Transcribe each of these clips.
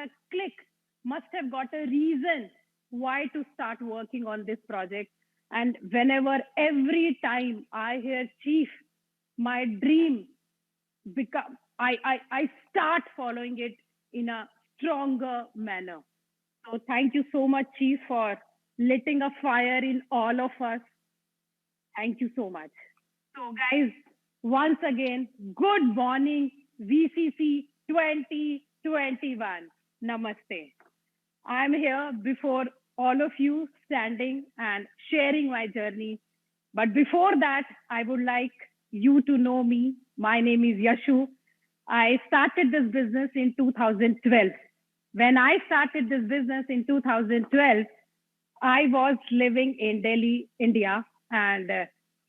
a click, must have got a reason why to start working on this project. And whenever, every time I hear Chief, my dream become, I start following it in a stronger manner. So thank you so much, Chief, for lighting a fire in all of us. Thank you so much. So, guys, once again, good morning, VCC 2021. Namaste. I'm here before all of you, standing and sharing my journey. But before that, I would like you to know me. My name is Yashu. I started this business in 2012. When I started this business in 2012, I was living in Delhi, India, and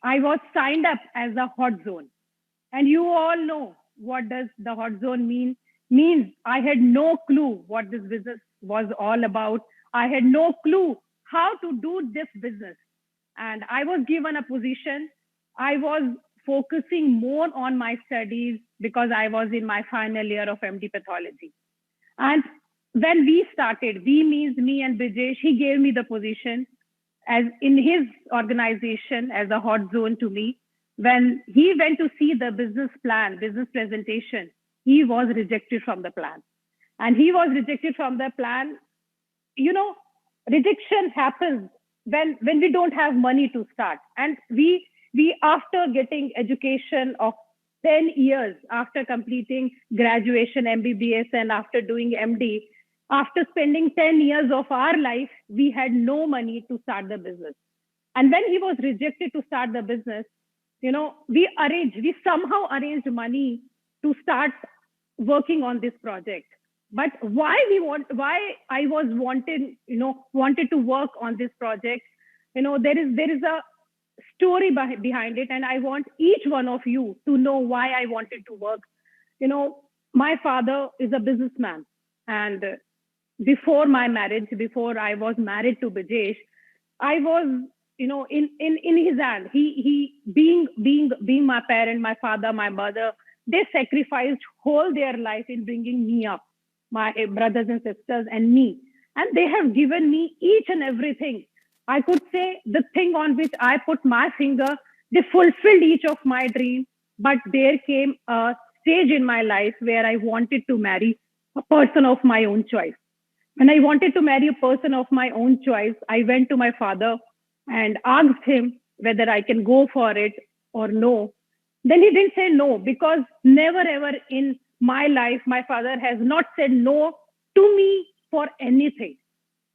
I was signed up as a hot zone. And you all know what does the hot zone mean? Means I had no clue what this business was all about. I had no clue how to do this business. And I was given a position. I was focusing more on my studies because I was in my final year of MD pathology. And when we started, we means me and Brijesh, he gave me the position as in his organization as a hot zone to me. When he went to see the business plan, business presentation, he was rejected from the plan. And he was rejected from the plan. You know, rejection happens when we don't have money to start. And we after getting education of 10 years, after completing graduation, MBBS, and after doing MD, after spending 10 years of our life, we had no money to start the business. And when he was rejected to start the business, you know, we somehow arranged money to start working on this project. But why I was wanted to work on this project, you know, there is a story behind it. And I want each one of you to know why I wanted to work. You know, my father is a businessman, and before my marriage, before I was married to Brijesh, I was, you know, in his hand. He being my parent, my father, my mother, they sacrificed whole their life in bringing me up, my brothers and sisters and me. And they have given me each and everything. I could say the thing on which I put my finger, they fulfilled each of my dreams. But there came a stage in my life where I wanted to marry a person of my own choice. When I wanted to marry a person of my own choice, I went to my father and asked him whether I can go for it or no. Then he didn't say no, because never ever in my life, my father has not said no to me for anything.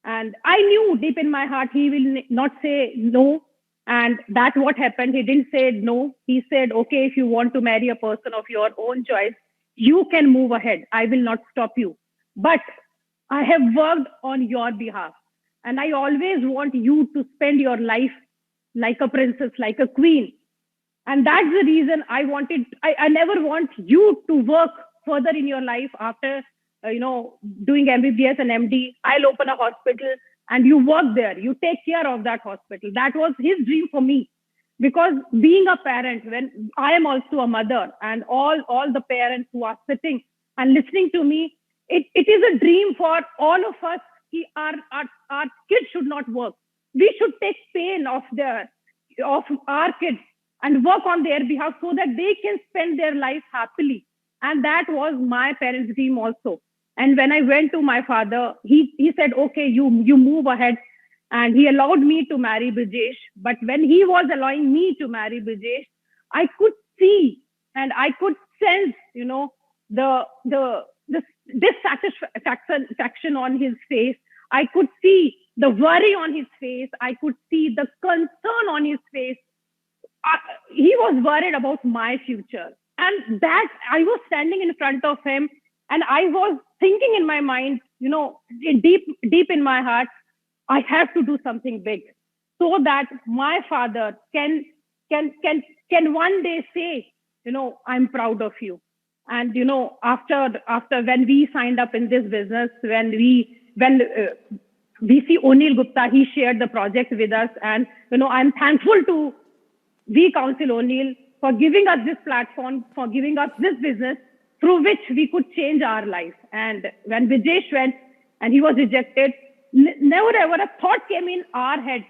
And I knew deep in my heart, he will not say no. And that's what happened. He didn't say no. He said, okay, if you want to marry a person of your own choice, you can move ahead. I will not stop you. But I have worked on your behalf. And I always want you to spend your life like a princess, like a queen. And that's the reason I never want you to work further in your life after, doing MBBS and MD. I'll open a hospital and you work there. You take care of that hospital. That was his dream for me. Because being a parent, when I am also a mother, and all the parents who are sitting and listening to me, it is a dream for all of us. Our kids should not work. We should take pain of our kids and work on their behalf so that they can spend their life happily. And that was my parents' dream also. And when I went to my father, he said, okay, you move ahead. And he allowed me to marry Brijesh. But when he was allowing me to marry Brijesh, I could see and I could sense, the dissatisfaction on his face. I could see the worry on his face. I could see the concern on his face. He was worried about my future. And that I was standing in front of him and I was thinking in my mind, deep in my heart, I have to do something big so that my father can one day say, I'm proud of you. And, after when we signed up in this business, when VC O'Neill Gupta, he shared the project with us. And, I'm thankful to V Council O'Neill for giving us this platform, for giving us this business. through which we could change our life. And when Vijesh went and he was rejected, never ever a thought came in our head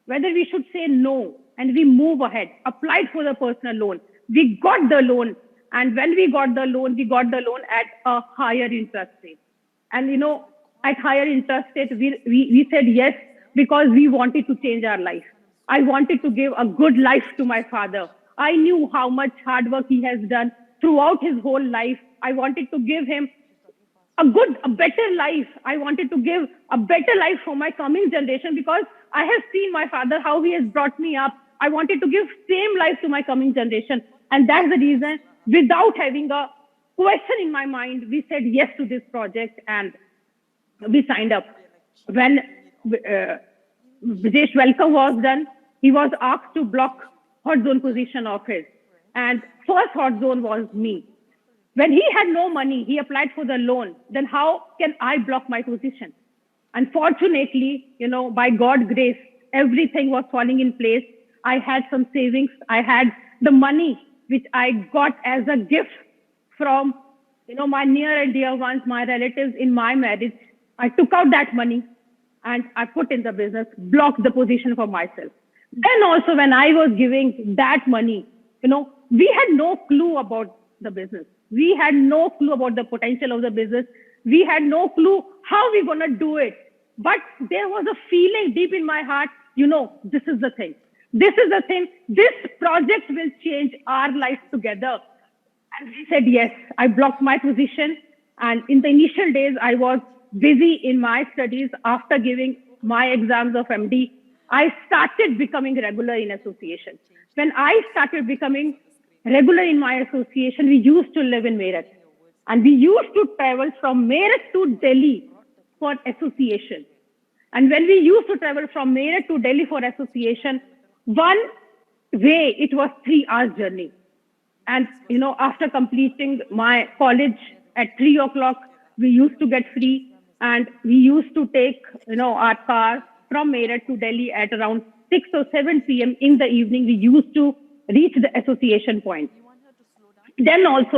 whether we should say no, and we move ahead, applied for the personal loan. We got the loan. And when we got the loan, we got the loan at a higher interest rate. And, at higher interest rate, we said yes because we wanted to change our life. I wanted to give a good life to my father. I knew how much hard work he has done throughout his whole life. I wanted to give him a better life. I wanted to give a better life for my coming generation because I have seen my father, how he has brought me up. I wanted to give same life to my coming generation. And that's the reason, without having a question in my mind, we said yes to this project and we signed up. When Vijesh welcome was done, he was asked to block hot zone position of his. And first hot zone was me. When he had no money, he applied for the loan. Then how can I block my position? Unfortunately, by God's grace, everything was falling in place. I had some savings. I had the money which I got as a gift from, my near and dear ones, my relatives in my marriage. I took out that money and I put in the business, blocked the position for myself. Then also when I was giving that money, we had no clue about the business. We had no clue about the potential of the business. We had no clue how we're going to do it. But there was a feeling deep in my heart, this is the thing. This is the thing. This project will change our life together. And we said, yes, I blocked my position. And in the initial days, I was busy in my studies. After giving my exams of MD, I started becoming regular in association. When I started becoming regular in my association, we used to live in Meerut. And we used to travel from Meerut to Delhi for association. And when we used to travel from Meerut to Delhi for association, one way, it was 3 hours journey. And, after completing my college at 3 o'clock, we used to get free. And we used to take, our car from Meerut to Delhi at around 6 or 7 p.m. in the evening. We used to reach the association point. Then also,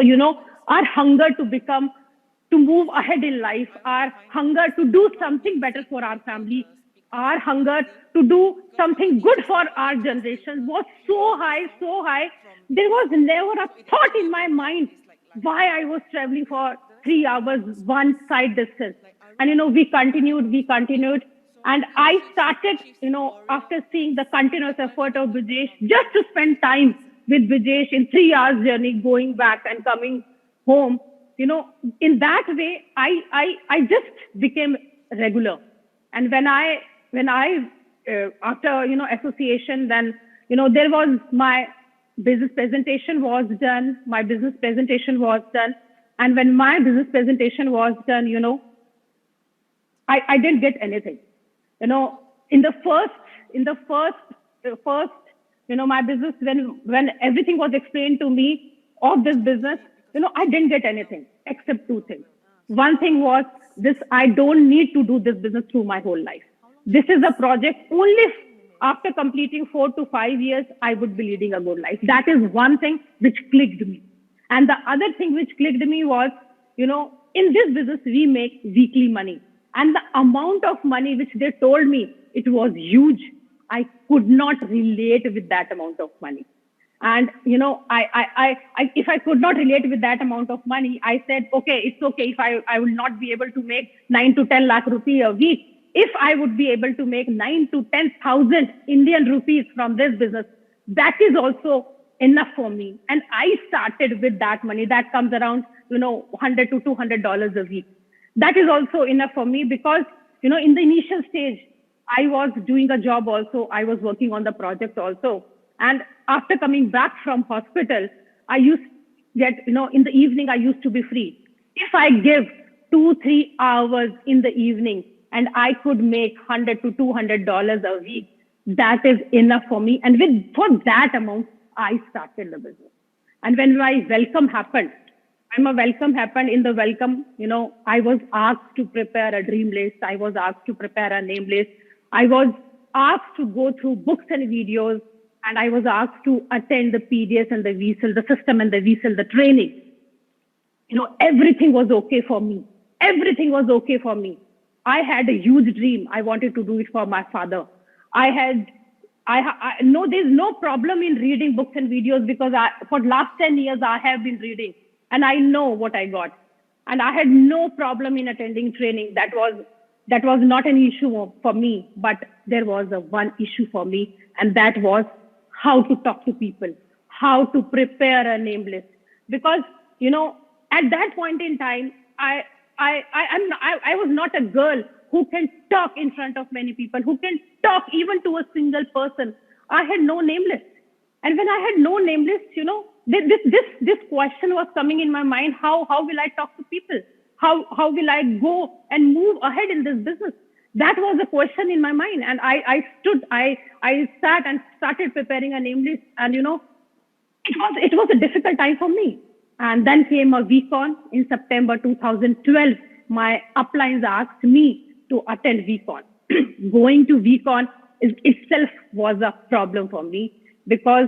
our hunger to move ahead in life, our hunger to do something better for our family, our hunger to do something good for our generation was so high, so high. There was never a thought in my mind why I was traveling for 3 hours, one side distance. And, we continued. And I started, after seeing the continuous effort of Vijesh, just to spend time with Vijesh in 3 hours journey, going back and coming home. In that way, I just became regular. And when I after, association, then, there was my business presentation was done. And when my business presentation was done, I didn't get anything. In the first, my business, when everything was explained to me of this business, I didn't get anything except 2 things. One thing was this: I don't need to do this business through my whole life. This is a project only after completing 4 to 5 years, I would be leading a good life. That is one thing which clicked me. And the other thing which clicked me was, in this business, we make weekly money. And the amount of money which they told me, it was huge. I could not relate with that amount of money. And, if I could not relate with that amount of money, I said, okay, it's okay if I will not be able to make 9 to 10 lakh rupees a week. If I would be able to make 9 to 10,000 Indian rupees from this business, that is also enough for me. And I started with that money. That comes around, $100 to $200 a week. That is also enough for me because, in the initial stage, I was doing a job also. I was working on the project also. And after coming back from hospital, I used to get, in the evening, I used to be free. If I give 2-3 hours in the evening and I could make $100 to $200 a week, that is enough for me. And for that amount, I started the business. And when my welcome happened, in the welcome, I was asked to prepare a dream list. I was asked to prepare a name list. I was asked to go through books and videos, and I was asked to attend the PDS and the VSIL, the system and the VSIL, the training. Everything was okay for me. Everything was okay for me. I had a huge dream. I wanted to do it for my father. I had, I no, there's no problem in reading books and videos because for last 10 years, I have been reading and I know what I got. And I had no problem in attending training. That was not an issue for me, but there was a one issue for me, and that was how to talk to people, how to prepare a name list. Because at that point in time, I was not a girl who can talk in front of many people, who can talk even to a single person. I had no name list. And when I had no name list, this question was coming in my mind: how will I talk to people? How will I go and move ahead in this business? That was a question in my mind, and I sat and started preparing a name list, and it was a difficult time for me. And then came a VCon in September 2012. My uplines asked me to attend VCon. Going to VCon itself was a problem for me because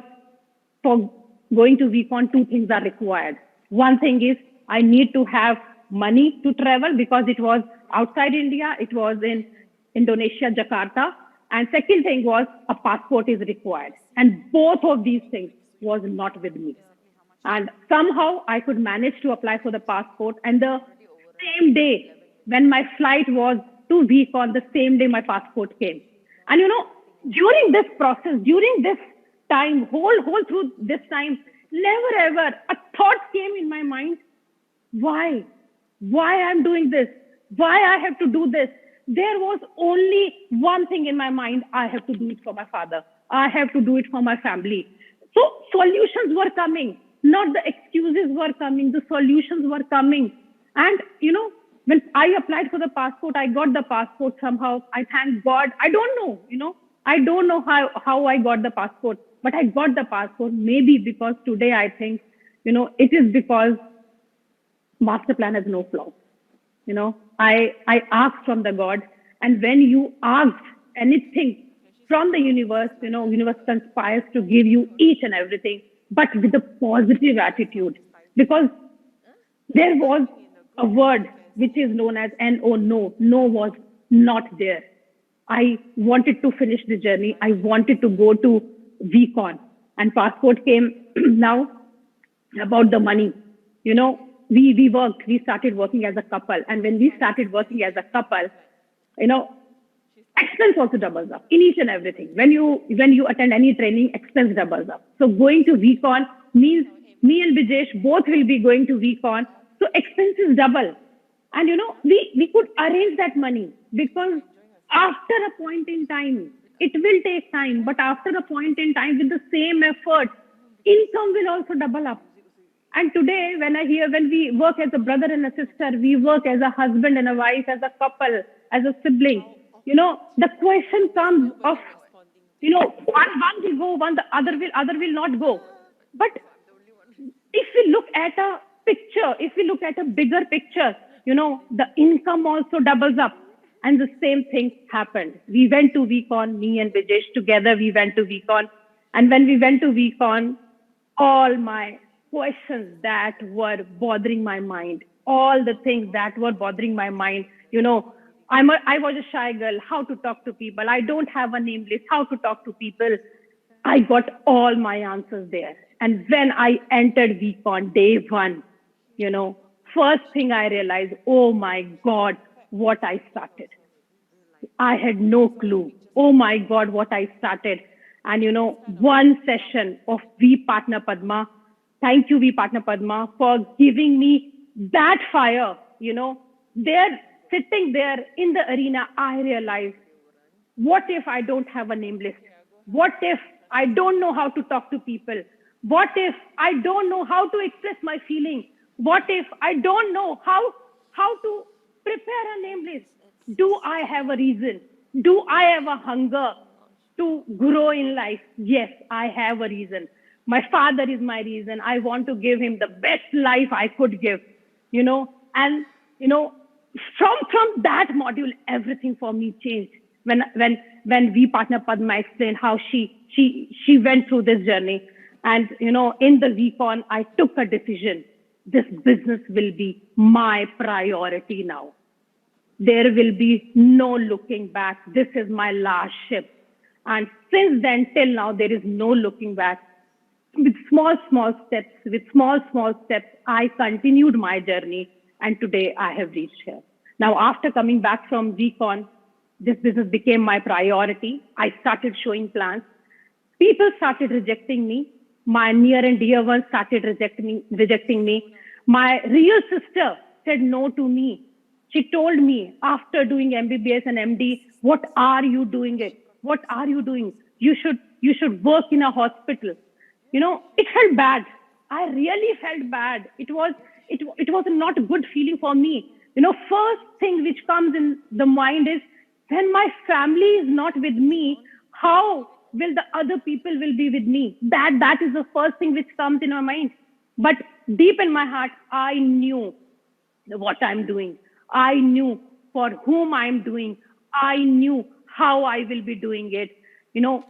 for going to VCon, two things are required. One thing is I need to have money to travel because it was outside India. It was in Indonesia, Jakarta. And second thing was a passport is required. And both of these things was not with me. And somehow I could manage to apply for the passport. And the same day when my flight was to VCon, the same day my passport came. And during this process, during this time, whole through this time, never ever a thought came in my mind: why I'm doing this, why I have to do this. There was only one thing in my mind: I have to do it for my father, I have to do it for my family. So solutions were coming, not the excuses were coming, the solutions were coming. And when I applied for the passport, I got the passport somehow. I thank God. I don't know, I don't know how I got the passport, but I got the passport. Maybe because today I think, it is because master plan has no flaws. I asked from the God, and when you ask anything from the universe, universe conspires to give you each and everything, but with a positive attitude. Because there was a word which is known as no. No was not there. I wanted to finish the journey. I wanted to go to VCon, and passport came. Now, about the money, we started working as a couple. And when we started working as a couple, expense also doubles up in each and everything. When you attend any training, expense doubles up. So going to VCon means me and Bijesh both will be going to VCon. So expenses double. And we could arrange that money, because after a point in time, it will take time, but after a point in time, with the same effort, income will also double up. And today, when we work as a brother and a sister, we work as a husband and a wife, as a couple, as a sibling, the question comes of, one will go, the other will not go. But if we look at a picture, if we look at a bigger picture, the income also doubles up. And the same thing happened. We went to VCon, me and Bijesh together, we went to VCon. And when we went to VCon, all my questions that were bothering my mind, all the things that were bothering my mind, I was a shy girl, how to talk to people. I don't have a name list, how to talk to people. I got all my answers there. And when I entered VCon day one, first thing I realized, oh my God, what I started. I had no clue. Oh my God, what I started. And one session of V Partner Padma. Thank you, V Partner Padma, for giving me that fire. They're sitting there in the arena. I realized, what if I don't have a name list? What if I don't know how to talk to people? What if I don't know how to express my feeling? What if I don't know how to prepare a name list? Do I have a reason? Do I have a hunger to grow in life? Yes, I have a reason. My father is my reason. I want to give him the best life I could give, and, from that module, everything for me changed. When V Partner Padma explained how she went through this journey. And, in the VCon, I took a decision this business will be my priority now. There will be no looking back. This is my last ship. And since then till now, there is no looking back. With small steps, I continued my journey. And today I have reached here. Now, after coming back from VCon, this business became my priority. I started showing plans. People started rejecting me. My near and dear ones started rejecting me. My real sister said no to me. She told me after doing MBBS and MD, what are you doing it? What are you doing? You should work in a hospital. It felt bad. I really felt bad. It was not a good feeling for me. First thing which comes in the mind is when my family is not with me, how will the other people will be with me? That is the first thing which comes in my mind. But deep in my heart, I knew what I'm doing. I knew for whom I'm doing. I knew how I will be doing it.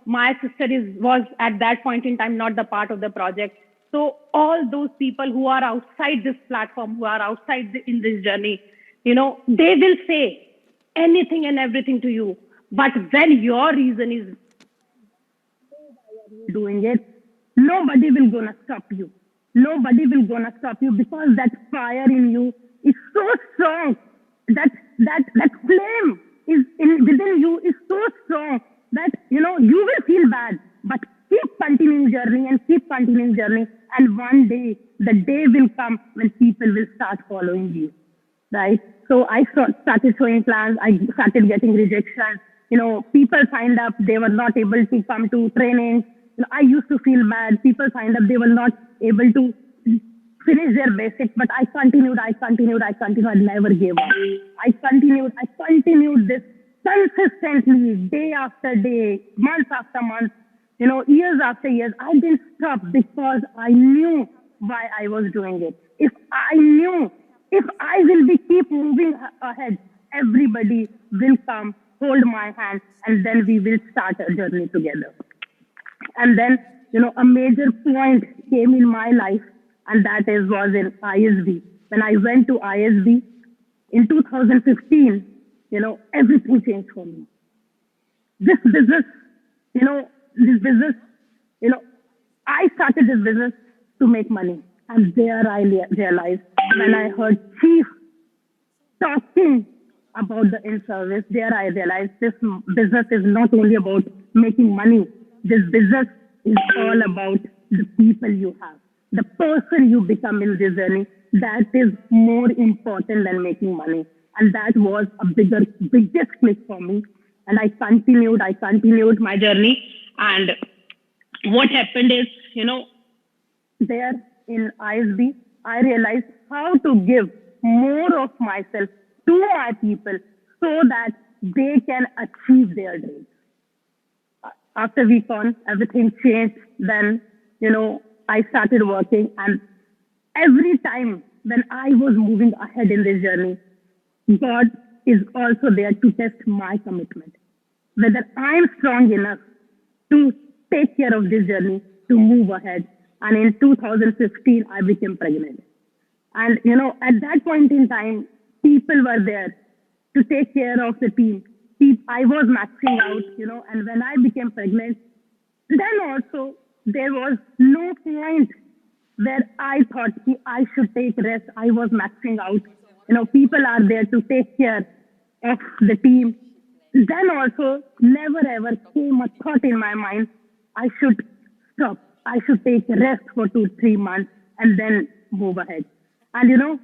My sister was at that point in time not the part of the project. So all those people who are outside this platform, who are outside in this journey, they will say anything and everything to you. But when your reason is doing it, nobody will gonna stop you. Nobody will gonna stop you because that fire in you is so strong. That flame within you is so strong that you will feel bad, but keep continuing journey and keep continuing journey, and one day the day will come when people will start following you, right? So I started showing plans. I started getting rejections. People signed up, they were not able to come to training. I used to feel bad. People signed up, they were not able to finish their basics, but I continued, I never gave up. I continued this consistently, day after day, month after month, years after years. I didn't stop because I knew why I was doing it. If I will be keep moving ahead, everybody will come, hold my hand, and then we will start a journey together. And then, a major point came in my life, and was in ISB. When I went to ISB in 2015, everything changed for me. This business, you know, this business, you know, I started this business to make money. And there I realized when I heard Chief talking about the in-service, there I realized this business is not only about making money. This business is all about the people you have, the person you become in this journey. That is more important than making money. And that was a biggest click for me. And I continued my journey. And what happened is, there in ISB, I realized how to give more of myself to my people so that they can achieve their dreams. After VCon, everything changed. Then, I started working, and every time when I was moving ahead in this journey, God is also there to test my commitment. Whether I'm strong enough to take care of this journey, to move ahead. And in 2015, I became pregnant. And, at that point in time, people were there to take care of the team. I was maxing out, and when I became pregnant, then also there was no point where I thought I should take rest. I was maxing out. People are there to take care of the team. Then also never ever came a thought in my mind, I should stop. I should take rest for 2-3 months and then move ahead. And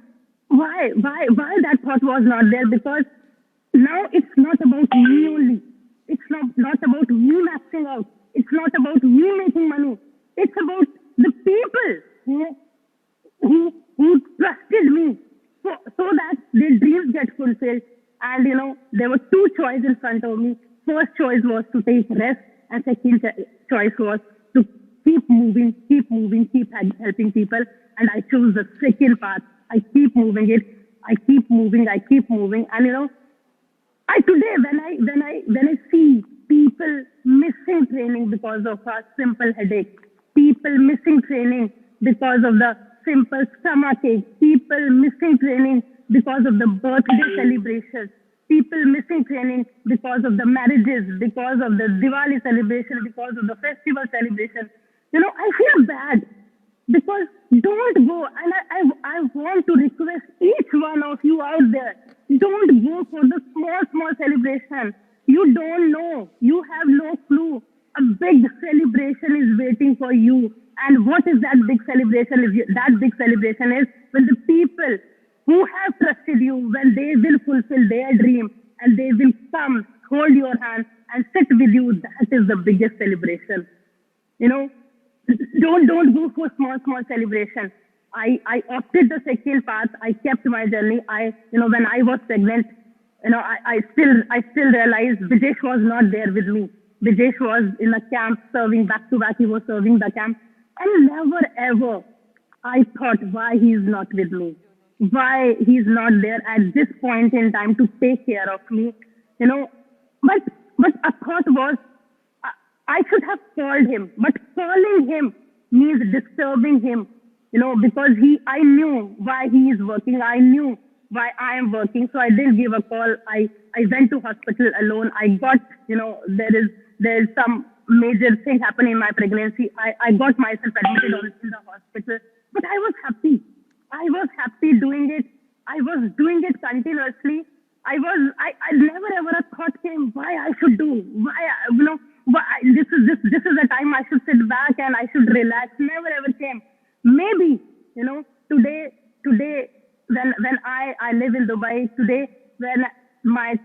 why that thought was not there? Because now it's not about me only. It's not about me maxing out. It's not about me making money. It's about the people who trusted me so that their dreams get fulfilled. And there were 2 choices in front of me. First choice was to take rest, and second choice was to keep moving, keep helping people. And I chose the second path. I keep moving it. I keep moving. And I today when I see people missing training because of a simple headache, people missing training because of the simple stomach ache, people missing training because of the birthday celebrations, people missing training because of the marriages, because of the Diwali celebration, because of the festival celebration. I feel bad because don't go. And I want to request each one of you out there, don't go for the small celebration. You don't know. You have no clue. A big celebration is waiting for you. And what is that big celebration? That big celebration is when the people who have trusted you, when they will fulfill their dream and they will come, hold your hand and sit with you. That is the biggest celebration. You know, don't go for small celebration. I opted the second path. I kept my journey. When I was pregnant, I still realized Bijesh was not there with me. Bijesh was in a camp serving back to back. He was serving the camp. And never ever I thought why he is not with me. Why he's not there at this point in time to take care of me. You know, but a thought was I should have called him, but calling him means disturbing him, because I knew why he is working. I knew why I am working. So I didn't give a call. I went to hospital alone. I got, there is some major thing happening in my pregnancy. I got myself admitted in the hospital, but I was happy. I was happy doing it. I was doing it continuously. I never ever a thought came why I should do, this is the time I should sit back and I should relax. Never ever came. Maybe, today when I live in Dubai, today when my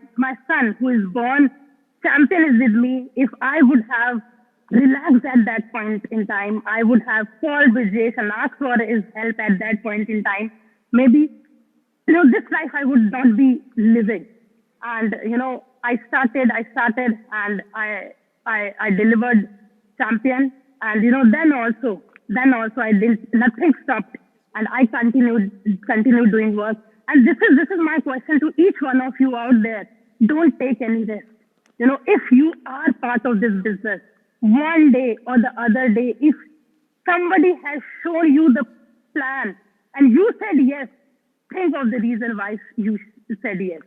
son who is born, champion is with me. If I would have relaxed at that point in time, I would have called Bijesh and asked for his help at that point in time. Maybe, this life I would not be living. And, I started and I delivered champion. And, then also I did, nothing stopped. And I continued doing work. And this is my question to each one of you out there. Don't take any risk. If you are part of this business, one day or the other day, if somebody has shown you the plan and you said yes, think of the reason why you said yes.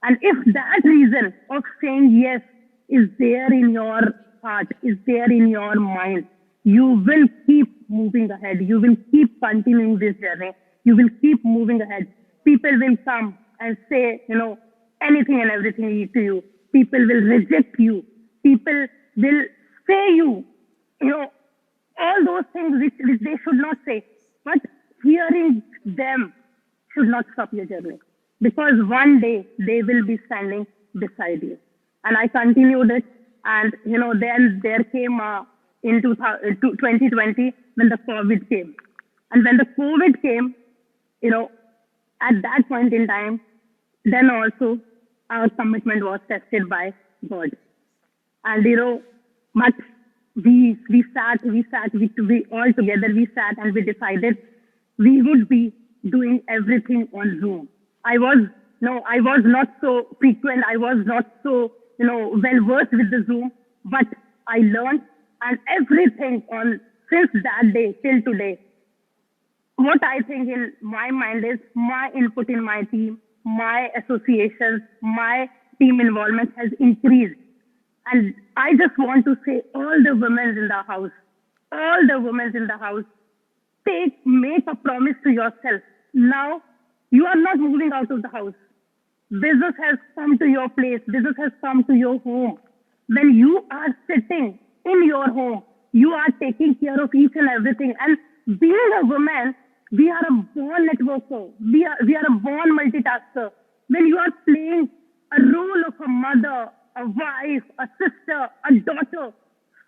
And if that reason of saying yes is there in your heart, is there in your mind, you will keep moving ahead. You will keep continuing this journey. You will keep moving ahead. People will come and say, anything and everything to you. People will reject you. People will say all those things which they should not say. But hearing them should not stop your journey. Because one day they will be standing beside you. And I continued it. And, then there came in 2020 when the COVID came. And when the COVID came, at that point in time, then also our commitment was tested by God. And, but we all together, we sat and we decided we would be doing everything on Zoom. I was not so frequent. I was not so, well versed with the Zoom, but I learned and everything since that day till today. What I think in my mind is my input in my team, my associations, my team involvement has increased. And I just want to say all the women in the house, make a promise to yourself. Now, you are not moving out of the house. Business has come to your place. Business has come to your home. When you are sitting in your home, you are taking care of each and everything. And being a woman, we are a born networker. We are a born multitasker. When you are playing a role of a mother, a wife, a sister, a daughter,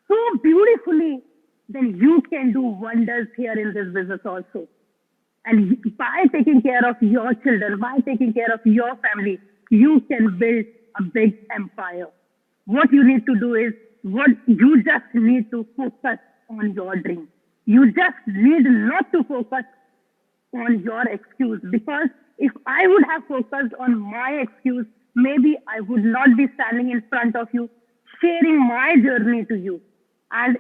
so beautifully, then you can do wonders here in this business also. And by taking care of your children, by taking care of your family, you can build a big empire. What you need to do is, you just need to focus on your dream. You just need not to focus on your excuse. Because if I would have focused on my excuse, maybe I would not be standing in front of you, sharing my journey to you. And,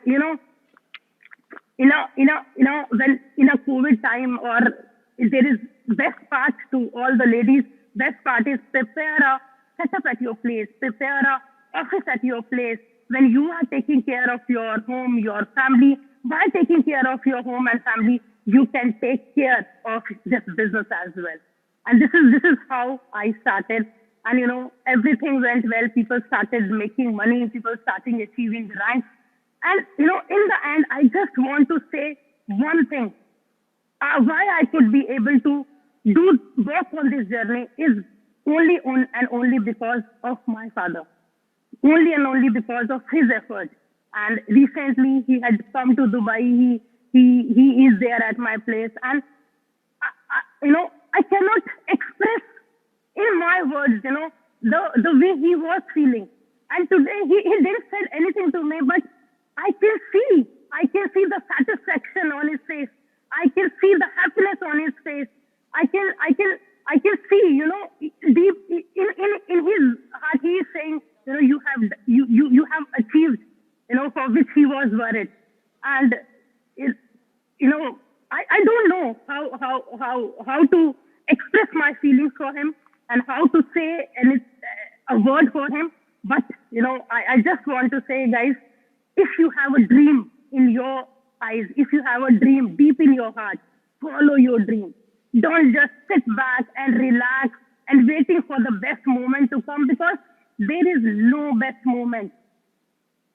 when in a COVID time, or there is best part to all the ladies. Best part is prepare a setup at your place, prepare a office at your place. When you are taking care of your home, your family, by taking care of your home and family, you can take care of this business as well. And this is how I started. And everything went well. People started making money. People starting achieving ranks. And in the end, I just want to say one thing. Why I could be able to do work on this journey is only on and only because of my father. Only and only because of his effort. And recently, he had come to Dubai. He is there at my place, and I cannot express in my words, the way he was feeling. And today he didn't say anything to me, but I can see the satisfaction on his face. I can see the happiness on his face. I can see, deep in his heart, he is saying, you have achieved, for which he was worried. And it, I don't know how to express my feelings for him and how to say a word for him. But I just want to say, guys, if you have a dream in your eyes, if you have a dream deep in your heart, follow your dream. Don't just sit back and relax and waiting for the best moment to come, because there is no best moment.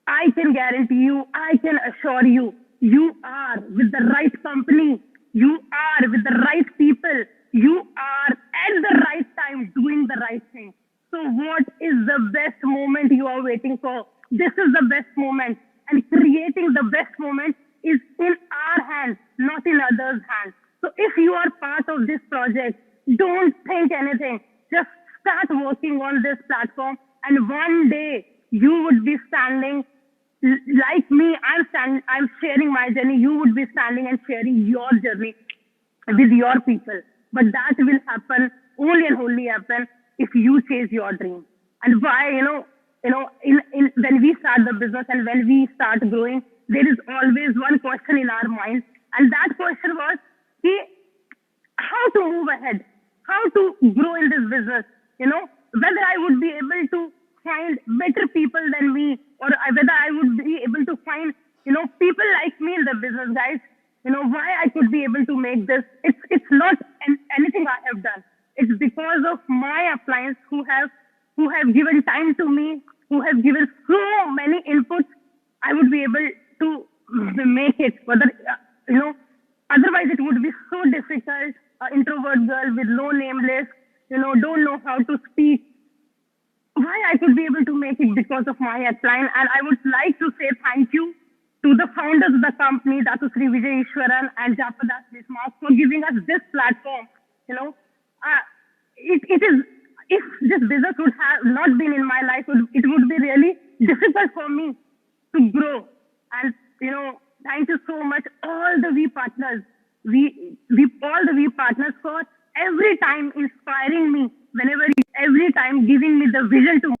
I can guarantee you, I can assure you, you are with the right company, you are with the right people, you are at the right time doing the right thing. So, what is the best moment you are waiting for? This is the best moment, and creating the best moment is in our hands, not in others' hands. So, if you are part of this project, don't think anything. Just start working on this platform, and one day you would be standing like me. I'm sharing my journey. You would be standing and sharing your journey with your people. But that will happen only and only happen if you chase your dream. And why, when we start the business and when we start growing, there is always one question in our mind, and that question was, "Hey, how to move ahead, how to grow in this business, whether I would be able to find better people than me, or whether I would be able to find, people like me in the business, guys. Why I could be able to make this. It's not anything I have done. It's because of my appliance who have given time to me, who have given so many inputs. I would be able to make it. Whether, otherwise it would be so difficult. An introvert girl with low name list, don't know how to speak. Why I could be able to make it because of my upline. And I would like to say thank you to the founders of the company, Datu Sri Vijay Ishwaran and Japadas Bismarck, for giving us this platform. It is, if this business would have not been in my life, it would be really difficult for me to grow. And, thank you so much, all the V partners. All the V partners for every time inspiring me, every time giving me the vision to